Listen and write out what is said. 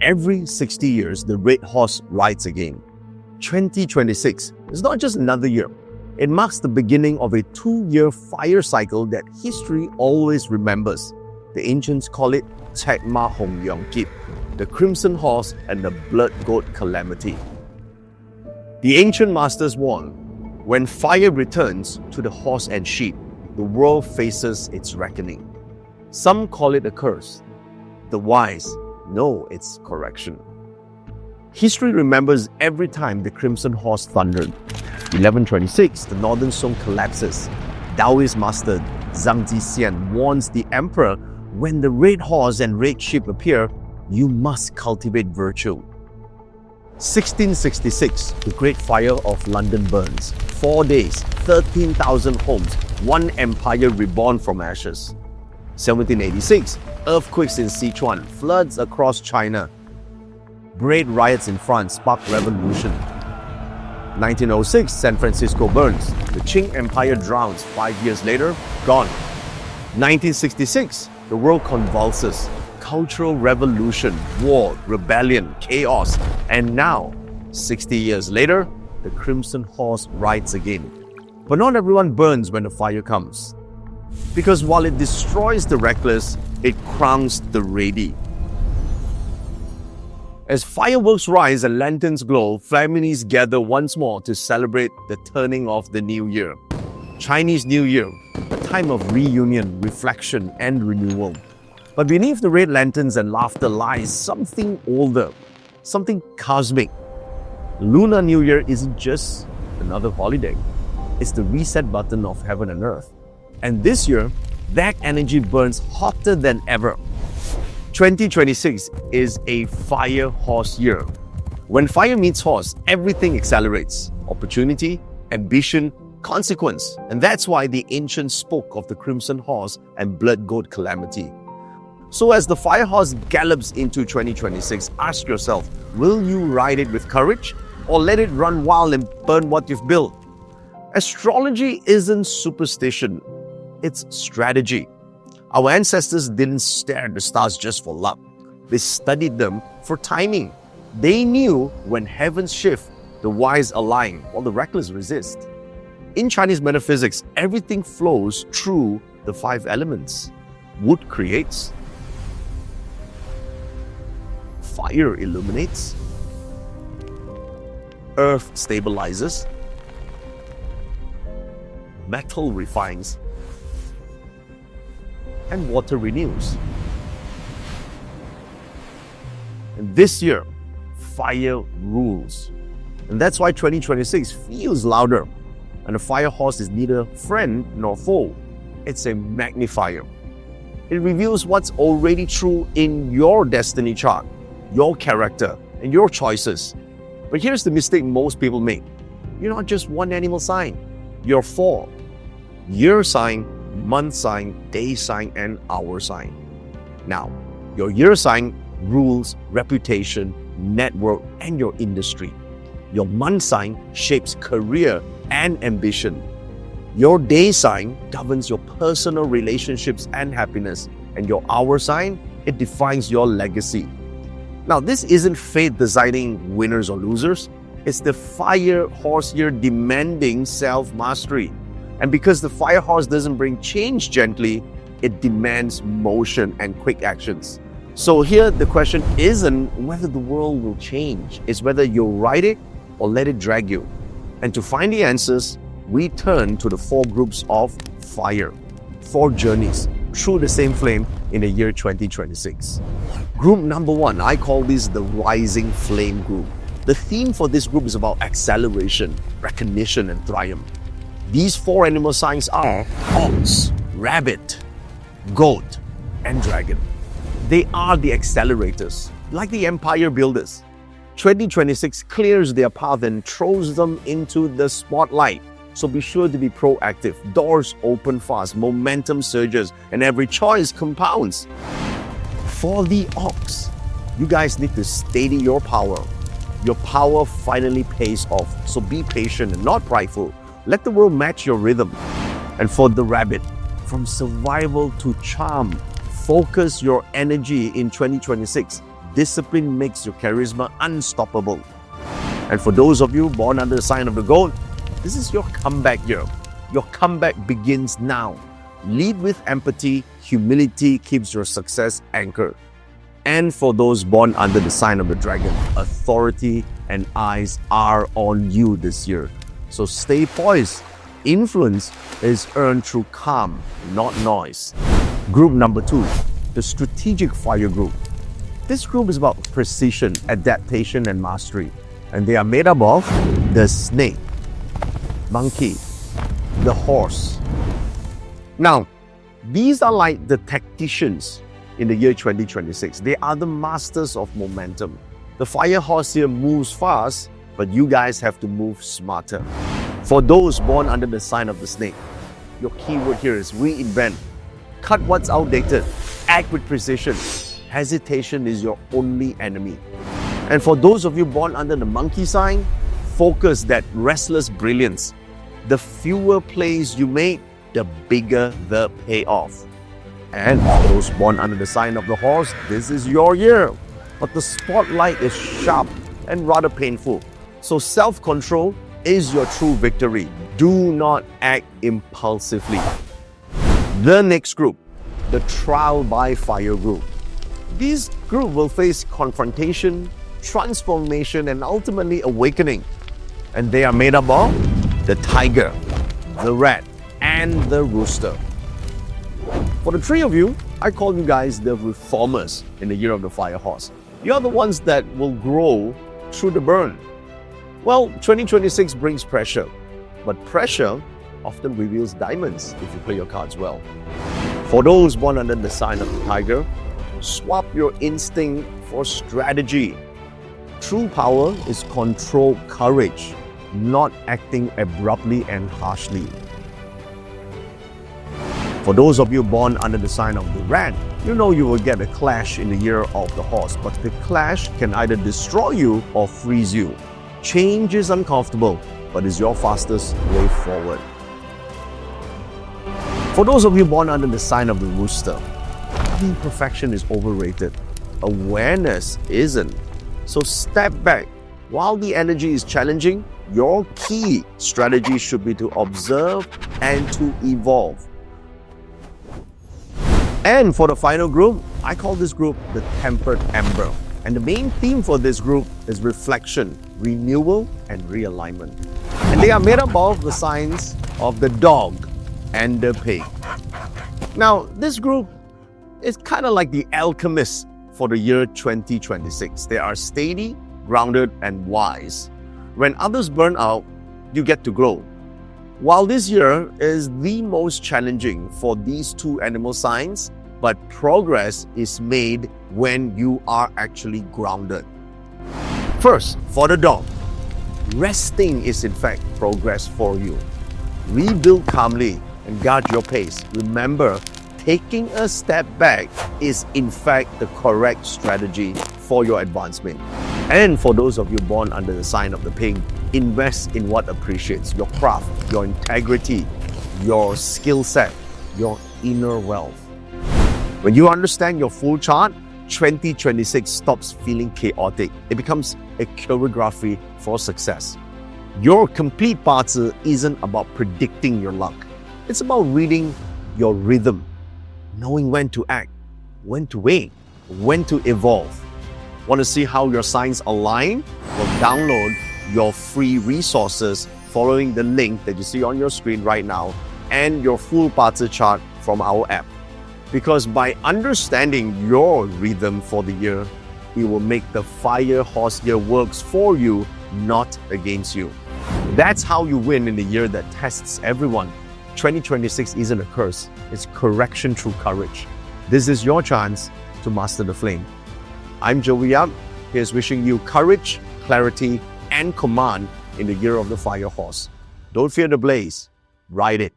Every 60 years, the red horse rides again. 2026 is not just another year. It marks the beginning of a 2-year fire cycle that history always remembers. The ancients call it Chekma Hong Yong Kip, the crimson horse and the blood goat calamity. The ancient masters warn, when fire returns to the horse and sheep, the world faces its reckoning. Some call it a curse. The wise know it's correction. History remembers every time the crimson horse thundered. 1126, the northern Song collapses. Taoist master Zhang Zixian warns the emperor, when the red horse and red sheep appear, you must cultivate virtue. 1666, the Great Fire of London burns. 4 days, 13,000 homes, one empire reborn from ashes. 1786, earthquakes in Sichuan, floods across China. Great riots in France sparked revolution. 1906, San Francisco burns. The Qing Empire drowns. 5 years later, gone. 1966, the world convulses. Cultural revolution, war, rebellion, chaos. And now, 60 years later, the crimson horse rides again. But not everyone burns when the fire comes. Because while it destroys the reckless, it crowns the ready. As fireworks rise and lanterns glow, families gather once more to celebrate the turning of the new year. Chinese New Year, a time of reunion, reflection, and renewal. But beneath the red lanterns and laughter lies something older, something cosmic. Lunar New Year isn't just another holiday. It's the reset button of heaven and earth. And this year, that energy burns hotter than ever. 2026 is a fire horse year. When fire meets horse, everything accelerates. Opportunity, ambition, consequence. And that's why the ancients spoke of the crimson horse and blood goat calamity. So as the fire horse gallops into 2026, ask yourself, will you ride it with courage or let it run wild and burn what you've built? Astrology isn't superstition, it's strategy. Our ancestors didn't stare at the stars just for luck. They studied them for timing. They knew when heavens shift, the wise align while the reckless resist. In Chinese metaphysics, everything flows through the 5 elements. Wood creates, fire illuminates, earth stabilizes, metal refines, and water renews. And this year, fire rules. And that's why 2026 feels louder. And the fire horse is neither friend nor foe. It's a magnifier. It reveals what's already true in your destiny chart, your character, and your choices. But here's the mistake most people make. You're not just one animal sign. You're 4. Year sign, month sign, day sign, and hour sign. Now, your year sign rules reputation, network, and your industry. Your month sign shapes career and ambition. Your day sign governs your personal relationships and happiness. And your hour sign, it defines your legacy. Now, this isn't fate deciding winners or losers. It's the fire horse year demanding self-mastery. And because the fire horse doesn't bring change gently, it demands motion and quick actions. So here, the question isn't whether the world will change. It's whether you'll ride it or let it drag you. And to find the answers, we turn to the 4 groups of fire. 4 journeys through the same flame in the year 2026. Group number 1, I call this the Rising Flame group. The theme for this group is about acceleration, recognition, and triumph. These 4 animal signs are ox, rabbit, goat, and dragon. They are the accelerators, like the empire builders. 2026 clears their path and throws them into the spotlight. So be sure to be proactive. Doors open fast, momentum surges, and every choice compounds. For the ox, you guys need to steady your power. Your power finally pays off. So be patient and not prideful. Let the world match your rhythm. And for the rabbit, from survival to charm, focus your energy in 2026. discipline makes your charisma unstoppable. And for those of you born under the sign of the goat, this is your comeback year. Your comeback begins now. Lead with empathy. Humility keeps your success anchored. And for those born under the sign of the dragon, authority and eyes are on you this year. So stay poised. Influence is earned through calm, not noise. Group number 2, the strategic fire group. This group is about precision, adaptation, and mastery. And they are made up of the snake, monkey, the horse. Now, these are like the tacticians in the year 2026. They are the masters of momentum. The fire horse here moves fast, but you guys have to move smarter. For those born under the sign of the snake, your keyword here is reinvent. Cut what's outdated. Act with precision. Hesitation is your only enemy. And for those of you born under the monkey sign, focus that restless brilliance. The fewer plays you make, the bigger the payoff. And for those born under the sign of the horse, this is your year. But the spotlight is sharp and rather painful. So self-control is your true victory. Do not act impulsively. The next group, the trial by fire group. This group will face confrontation, transformation, and ultimately awakening. And they are made up of the tiger, the rat, and the rooster. For the three of you, I call you guys the reformers in the year of the fire horse. You're the ones that will grow through the burn. Well, 2026 brings pressure, but pressure often reveals diamonds if you play your cards well. For those born under the sign of the tiger, swap your instinct for strategy. True power is controlled courage, not acting abruptly and harshly. For those of you born under the sign of the rat, you know you will get a clash in the year of the horse, but the clash can either destroy you or freeze you. Change is uncomfortable, but is your fastest way forward. For those of you born under the sign of the rooster, having perfection is overrated. Awareness isn't. So step back. While the energy is challenging, your key strategy should be to observe and to evolve. And for the final group, I call this group the Tempered Ember. And the main theme for this group is reflection, renewal, and realignment. And they are made up of the signs of the dog and the pig. Now, this group is kind of like the alchemists for the year 2026. They are steady, grounded, and wise. When others burn out, you get to grow. While this year is the most challenging for these two animal signs, but progress is made when you are actually grounded. First, for the dog, resting is in fact progress for you. Rebuild calmly and guard your pace. Remember, taking a step back is in fact the correct strategy for your advancement. And for those of you born under the sign of the pig, invest in what appreciates your craft, your integrity, your skill set, your inner wealth. When you understand your full chart, 2026 stops feeling chaotic. It becomes a choreography for success. Your complete parzi isn't about predicting your luck. It's about reading your rhythm, knowing when to act, when to wait, when to evolve. Want to see how your signs align? Well, download your free resources following the link that you see on your screen right now and your full parzi chart from our app. Because by understanding your rhythm for the year, it will make the fire horse year works for you, not against you. That's how you win in the year that tests everyone. 2026 isn't a curse, it's correction through courage. This is your chance to master the flame. I'm Joey Yap. Here's wishing you courage, clarity, and command in the year of the fire horse. Don't fear the blaze, ride it.